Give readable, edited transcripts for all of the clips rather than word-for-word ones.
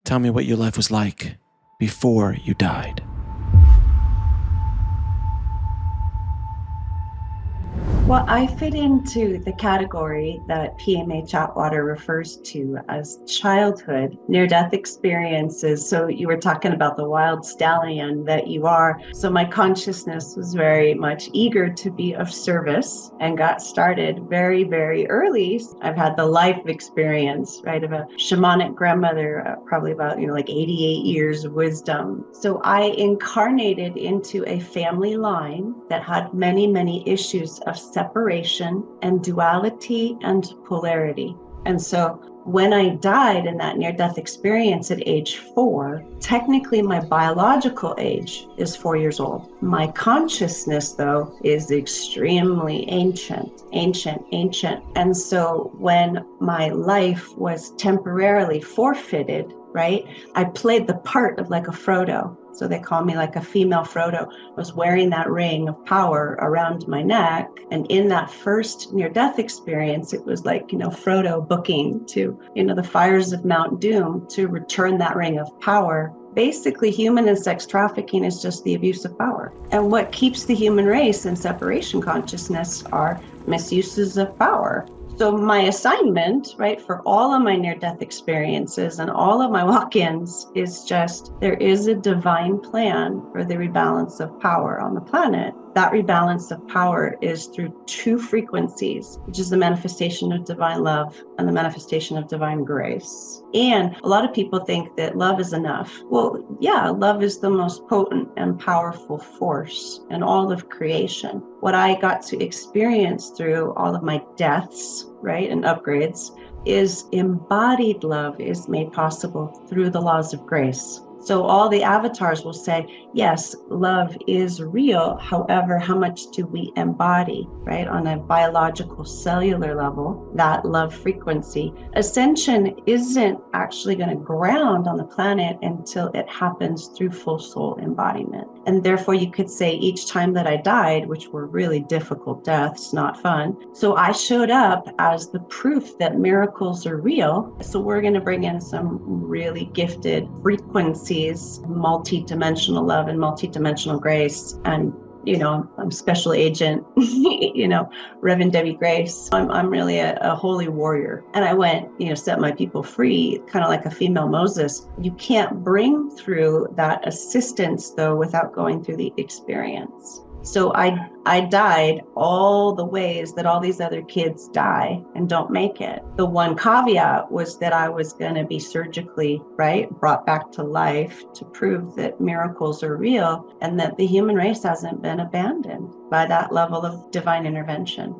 Tell me what your life was like before you died. Well, I fit into the category that PMA Chatwater refers to as childhood near-death experiences. So you were talking about the wild stallion that you are. So my consciousness was very much eager to be of service and got started very, very early. I've had the life experience, right, of a shamanic grandmother, probably about, like 88 years of wisdom. So I incarnated into a family line that had many, many issues of separation and duality and polarity. And so when I died in that near-death experience at age 4, technically my biological age is 4 years old. My consciousness, though, is extremely ancient. And so when my life was temporarily forfeited, right, I played the part of like a Frodo. So they call me like a female Frodo. I was wearing that ring of power around my neck. And in that first near-death experience, it was like, Frodo booking to, the fires of Mount Doom to return that ring of power. Basically, human and sex trafficking is just the abuse of power. And what keeps the human race in separation consciousness are misuses of power. So my assignment, right, for all of my near-death experiences and all of my walk-ins is just, there is a divine plan for the rebalance of power on the planet. That rebalance of power is through 2 frequencies, which is the manifestation of divine love and the manifestation of divine grace. And a lot of people think that love is enough. Well, yeah, love is the most potent and powerful force in all of creation. What I got to experience through all of my deaths, right, and upgrades is embodied love is made possible through the laws of grace. So all the avatars will say, yes, love is real. However, how much do we embody, right? On a biological cellular level, that love frequency. Ascension isn't actually going to ground on the planet until it happens through full soul embodiment. And therefore you could say each time that I died, which were really difficult deaths, not fun. So I showed up as the proof that miracles are real. So we're going to bring in some really gifted frequencies, multidimensional love and multidimensional grace. And I'm special agent, Reverend Devi Grace. I'm really a holy warrior. And I went, set my people free, kind of like a female Moses. You can't bring through that assistance, though, without going through the experience. So I died all the ways that all these other kids die and don't make it. The one caveat was that I was going to be surgically, right, brought back to life to prove that miracles are real and that the human race hasn't been abandoned by that level of divine intervention.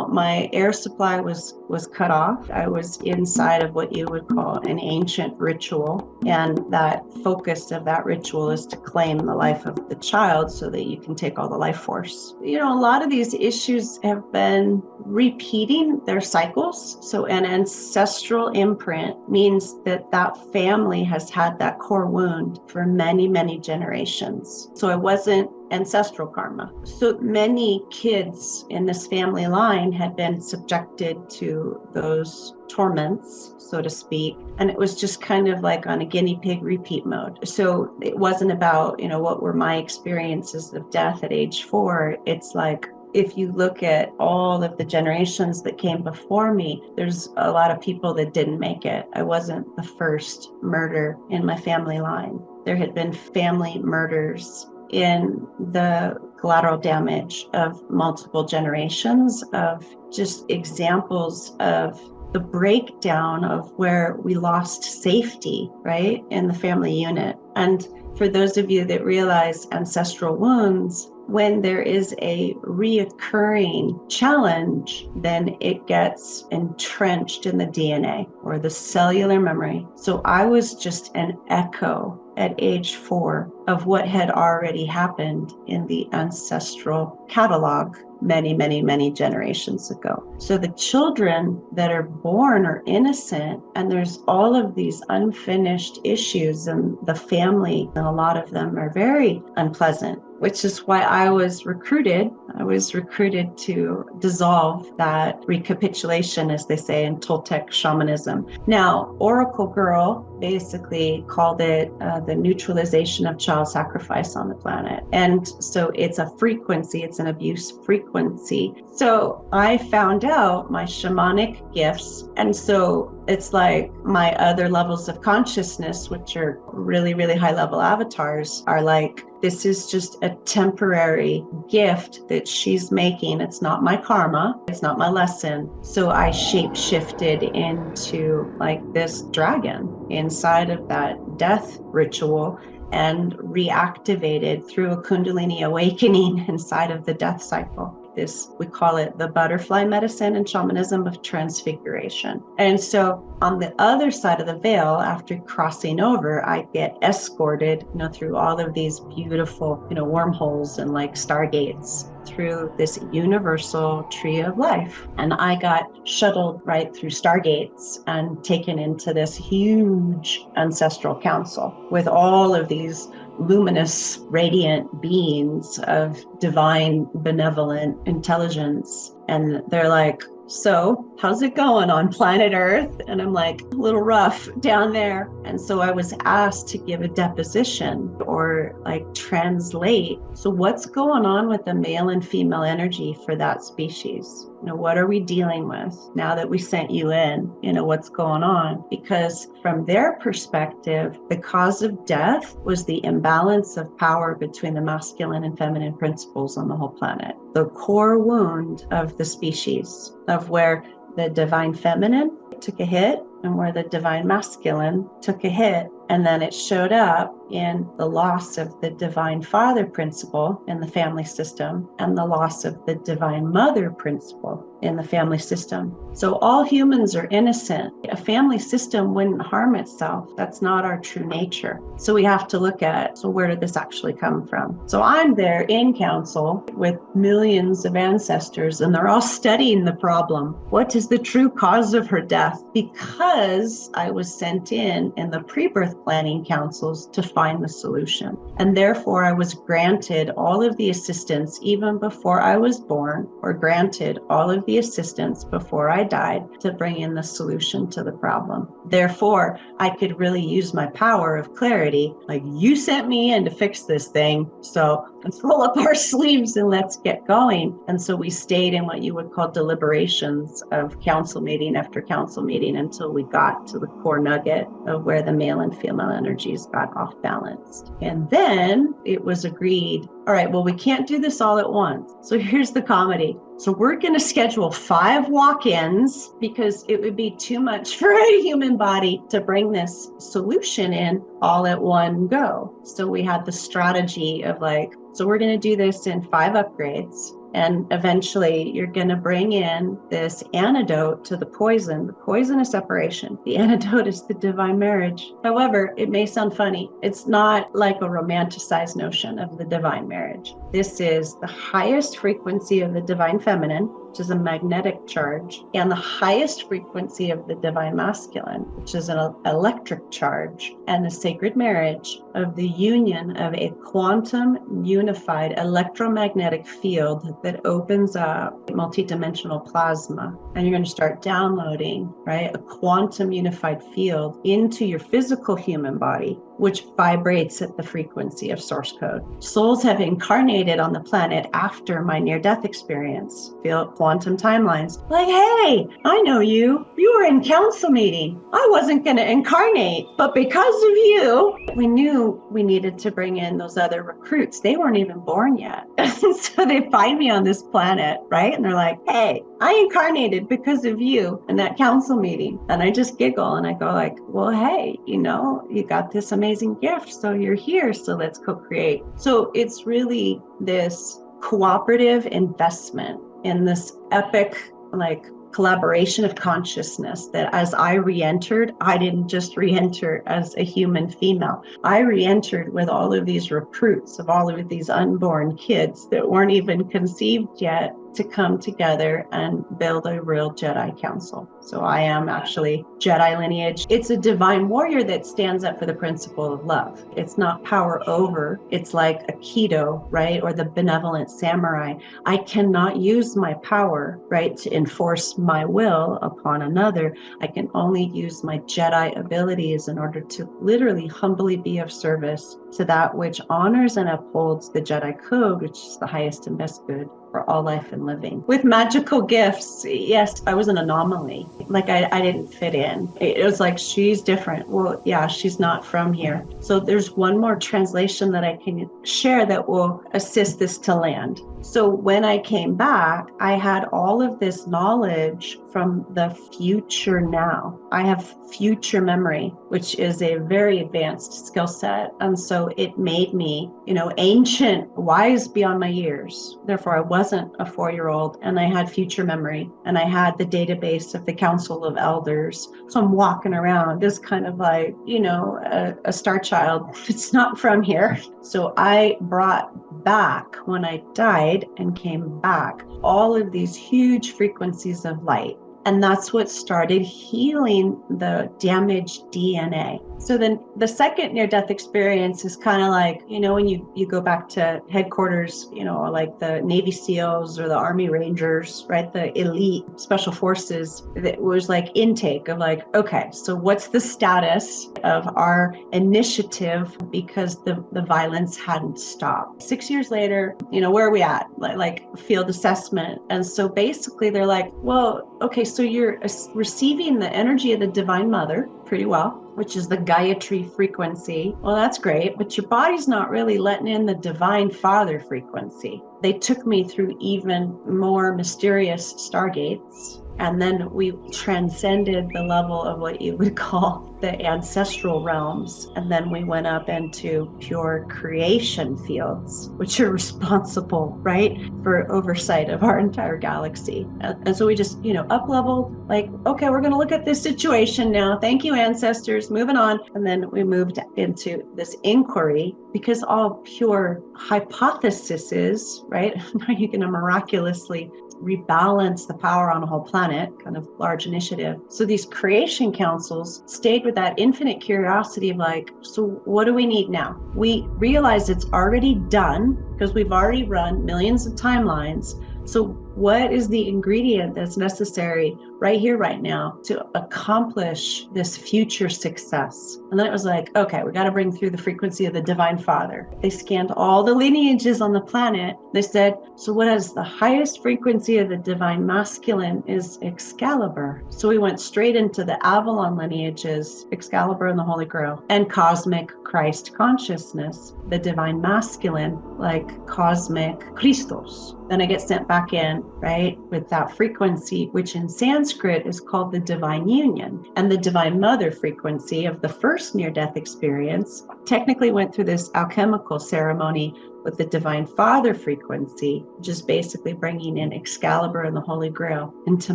My air supply was cut off. I was inside of what you would call an ancient ritual. And that focus of that ritual is to claim the life of the child so that you can take all the life force. A lot of these issues have been repeating their cycles. So an ancestral imprint means that that family has had that core wound for many, many generations. So it wasn't ancestral karma. So many kids in this family line had been subjected to those torments, so to speak. And it was just kind of like on a guinea pig repeat mode. So it wasn't about, what were my experiences of death at age 4. It's like, if you look at all of the generations that came before me, there's a lot of people that didn't make it. I wasn't the first murder in my family line. There had been family murders in the collateral damage of multiple generations, of just examples of the breakdown of where we lost safety, right, in the family unit. And for those of you that realize ancestral wounds, when there is a reoccurring challenge, then it gets entrenched in the DNA or the cellular memory. So I was just an echo at age 4 of what had already happened in the ancestral catalog many, many, many generations ago. So the children that are born are innocent, and there's all of these unfinished issues in the family, and a lot of them are very unpleasant, which is why I was recruited. I was recruited to dissolve that recapitulation, as they say in Toltec shamanism. Now, Oracle Girl basically called it the neutralization of child sacrifice on the planet. And so it's a frequency, it's an abuse frequency. So I found out my shamanic gifts. And so it's like my other levels of consciousness, which are really, really high level avatars, are like, this is just a temporary gift that she's making. It's not my karma. It's not my lesson. So I shape shifted into like this dragon inside of that death ritual and reactivated through a Kundalini awakening inside of the death cycle. This, we call it the butterfly medicine and shamanism of transfiguration. And so on the other side of the veil, after crossing over, I get escorted, through all of these beautiful, wormholes and like stargates through this universal tree of life. And I got shuttled right through stargates and taken into this huge ancestral council with all of these luminous, radiant beings of divine, benevolent intelligence. And they're like, so how's it going on planet Earth? And I'm like, a little rough down there. And so I was asked to give a deposition or like translate. So what's going on with the male and female energy for that species? What are we dealing with now that we sent you in? What's going on? Because from their perspective, the cause of death was the imbalance of power between the masculine and feminine principles on the whole planet. The core wound of the species, of where the divine feminine took a hit and where the divine masculine took a hit. And then it showed up in the loss of the divine father principle in the family system and the loss of the divine mother principle in the family system. So all humans are innocent. A family system wouldn't harm itself. That's not our true nature. So we have to look at, so where did this actually come from? So I'm there in council with millions of ancestors, and they're all studying the problem. What is the true cause of her death? Because I was sent in the pre-birth planning councils to find the solution. And therefore I was granted all of the assistance even before I was born, or granted all of the assistance before I died to bring in the solution to the problem. Therefore, I could really use my power of clarity, like, you sent me in to fix this thing, so let's roll up our sleeves and let's get going. And so we stayed in what you would call deliberations of council meeting after council meeting until we got to the core nugget of where the male and female energies got off balanced. And then it was agreed, all right, well, we can't do this all at once. So here's the comedy. So we're going to schedule 5 walk-ins because it would be too much for a human body to bring this solution in all at one go. So we had the strategy of like, so we're going to do this in 5 upgrades. And eventually you're going to bring in this antidote to the poison. The poison is separation. The antidote is the divine marriage. However, it may sound funny. It's not like a romanticized notion of the divine marriage. This is the highest frequency of the divine feminine, which is a magnetic charge, and the highest frequency of the divine masculine, which is an electric charge, and the sacred marriage of the union of a quantum unified electromagnetic field that opens up multidimensional plasma. And you're going to start downloading, right, a quantum unified field into your physical human body, which vibrates at the frequency of source code. Souls have incarnated on the planet after my near-death experience. Feel quantum timelines. Like, hey, I know you. You were in council meeting. I wasn't going to incarnate, but because of you, we knew we needed to bring in those other recruits. They weren't even born yet. So they find me on this planet, right? And they're like, hey, I incarnated because of you in that council meeting. And I just giggle and I go like, well, hey, you got this amazing gift. So you're here. So let's co-create. So it's really this cooperative investment in this epic, like, collaboration of consciousness that as I re-entered, I didn't just re-enter as a human female. I re-entered with all of these recruits of all of these unborn kids that weren't even conceived yet to come together and build a real Jedi council. So I am actually Jedi lineage. It's a divine warrior that stands up for the principle of love. It's not power over. It's like a Keto, right? Or the benevolent samurai. I cannot use my power, right, to enforce my will upon another. I can only use my Jedi abilities in order to literally humbly be of service to that which honors and upholds the Jedi code, which is the highest and best good for all life and living. With magical gifts, yes, I was an anomaly. Like I didn't fit in. It was like, she's different. Well, yeah, she's not from here. So there's one more translation that I can share that will assist this to land. So when I came back, I had all of this knowledge from the future now. I have future memory, which is a very advanced skill set. And so it made me, ancient, wise beyond my years. Therefore, I wasn't a 4-year-old, and I had future memory, and I had the database of the Council of Elders. So I'm walking around as kind of like, a star child. It's not from here. So I brought back, when I died and came back, all of these huge frequencies of light. And that's what started healing the damaged DNA. So then the second near-death experience is kind of like, when you go back to headquarters, like the Navy SEALs or the Army Rangers, right? The elite special forces, that was like intake of like, okay, so what's the status of our initiative? Because the violence hadn't stopped. 6 years later, where are we at? Like field assessment. And so basically they're like, well, okay, so you're receiving the energy of the Divine Mother pretty well, which is the Gayatri frequency. Well, that's great, but your body's not really letting in the Divine Father frequency. They took me through even more mysterious stargates. And then we transcended the level of what you would call the ancestral realms. And then we went up into pure creation fields, which are responsible, right, for oversight of our entire galaxy. And so we just, up leveled, like, okay, we're going to look at this situation now. Thank you, ancestors, moving on. And then we moved into this inquiry, because all pure hypotheses, right, are you going to miraculously rebalance the power on a whole planet, kind of large initiative. So these creation councils stayed with that infinite curiosity of like, so what do we need now? We realize it's already done because we've already run millions of timelines. So what is the ingredient that's necessary right here, right now, to accomplish this future success? And then it was like, okay, we got to bring through the frequency of the Divine Father. They scanned all the lineages on the planet. They said, so what is the highest frequency of the Divine Masculine is Excalibur. So we went straight into the Avalon lineages, Excalibur and the Holy Grail, and cosmic Christ consciousness, the Divine Masculine, like cosmic Christos. Then I get sent back in, right, with that frequency, which in Sanskrit is called the Divine Union. And the Divine Mother frequency of the first near-death experience technically went through this alchemical ceremony with the Divine Father frequency, which is basically bringing in Excalibur and the Holy Grail into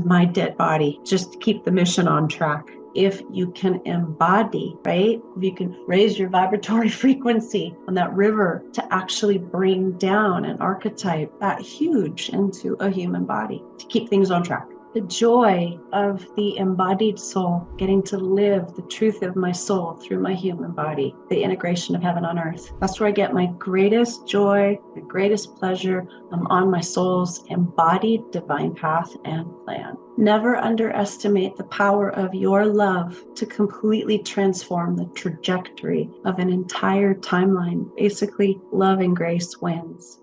my dead body, just to keep the mission on track. If you can embody, right? If you can raise your vibratory frequency on that river to actually bring down an archetype that huge into a human body to keep things on track. The joy of the embodied soul, getting to live the truth of my soul through my human body, the integration of heaven on earth. That's where I get my greatest joy, my greatest pleasure. I'm on my soul's embodied divine path and plan. Never underestimate the power of your love to completely transform the trajectory of an entire timeline. Basically, love and grace wins.